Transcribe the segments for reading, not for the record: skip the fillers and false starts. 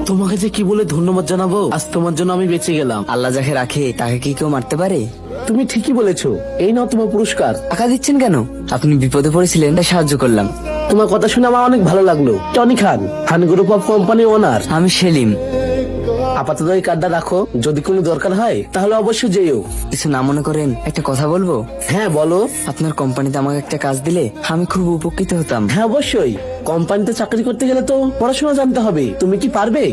তোমাকে যে কি বলে ধন্যবাদ জানাবো, আজ তোমার জন্য আমি বেঁচে গেলাম। আল্লাহ যাকে রাখে তাকে কি কেউ মারতে পারে? তুমি ঠিকই বলেছো, এই নাও তোমার পুরস্কার। টাকা দিচ্ছেন কেন? আপনি বিপদে পড়েছিলেন তাই সাহায্য করলাম। তোমার কথা শুনে আমার অনেক ভালো লাগলো। Tony Khan, Khan group of company owner. আমি সেলিম। আপাতত এই কার্ডটা রাখো, যদি কোনো দরকার হয় তাহলে অবশ্যই যেও। কিছু না মনে করেন, একটা কথা বলবো? হ্যাঁ বলো। আপনার কোম্পানিতে আমাকে একটা কাজ দিলে আমি খুব উপকৃত হতাম। হ্যাঁ অবশ্যই, কোম্পানিতে চাকরি করতে গেলে তো পড়াশোনা জানতে হবে। তুমি কি পারবে?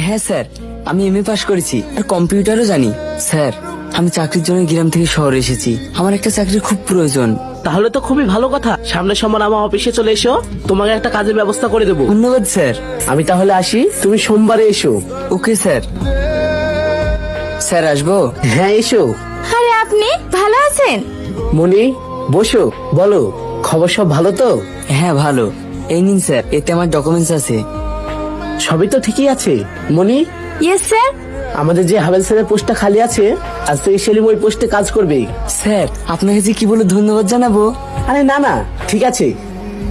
হ্যাঁ স্যার, আমি এমএ পাশ করেছি আর কম্পিউটারও জানি। স্যার, আমি চাকরির জন্য গ্রাম থেকে শহরে এসেছি। আমার একটা চাকরির খুব প্রয়োজন। তাহলে তো খুবই ভালো কথা। সামনের সময় আমার অফিসে চলে এসো, তোমাকে একটা কাজের ব্যবস্থা করে দেবো। ধন্যবাদ স্যার। আমি তাহলে আসি, তুমি সোমবারে এসো। Okay sir. স্যার আসবো? হ্যাঁ এসো। আরে আপনি ভালো আছেন? মনি, বসো, বলো খবর সব ভালো তো? হ্যাঁ ভালো। এই নিন স্যার, এতে আমার ডকুমেন্টস আছে। সবই তো ঠিকই আছে। মনি, ইয়েস স্যার। আমাদের যে হাবেল স্যারের পোস্টটা খালি আছে, আজ থেকে সেলিম ওই পোস্টে কাজ করবে। স্যার, আপনাকে যে কি বলে ধন্যবাদ জানাবো। আরে না না, ঠিক আছে।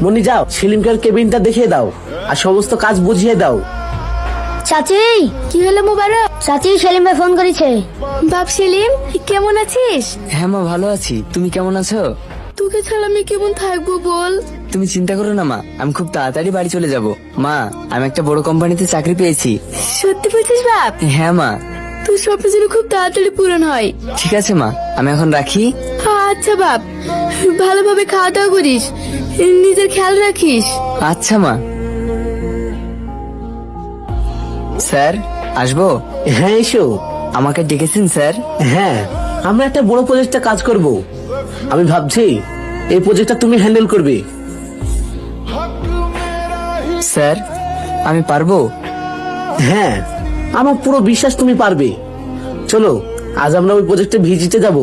মনি যাও, সেলিমকে আর কেবিনটা দেখিয়ে দাও আর সমস্ত কাজ বুঝিয়ে দাও। চাচি, কি হলো মোবারক? চাচি সেলিম ভাই ফোন করেছে। বাপ সেলিম, কেমন আছিস? হ্যাঁ মা, ভালো আছি। তুমি কেমন আছো? তোকে ছাড়া আমি কেমন থাকবো বল? তুমি চিন্তা করো না মা, আমি খুব তাড়াতাড়ি বাড়ি চলে যাব। মা, আমি একটা বড় কোম্পানিতে চাকরি পেয়েছি। সত্যি বলছিস বাপ? হ্যাঁ মা। তোর স্বপ্ন যেন খুব তাড়াতাড়ি পূরণ হয়। ঠিক আছে মা, আমি এখন রাখি। আচ্ছা বাপ, ভালোভাবে খাওয়া দাওয়া করিস, নিজের খেয়াল রাখিস। আচ্ছা মা। স্যার, আসবো? হ্যাঁ এসো। আমাকে ডেকেছেন স্যার? হ্যাঁ, আমরা একটা বড় প্রজেক্টে কাজ করব। আমি ভাবছি এই প্রজেক্টটা তুমি হ্যান্ডেল করবে। স্যার, আমি পারবো? হ্যাঁ, আমার পুরো বিশ্বাস তুমি পারবে। চলো আজ আমরা ওই প্রজেক্টে ভিজিটে যাব।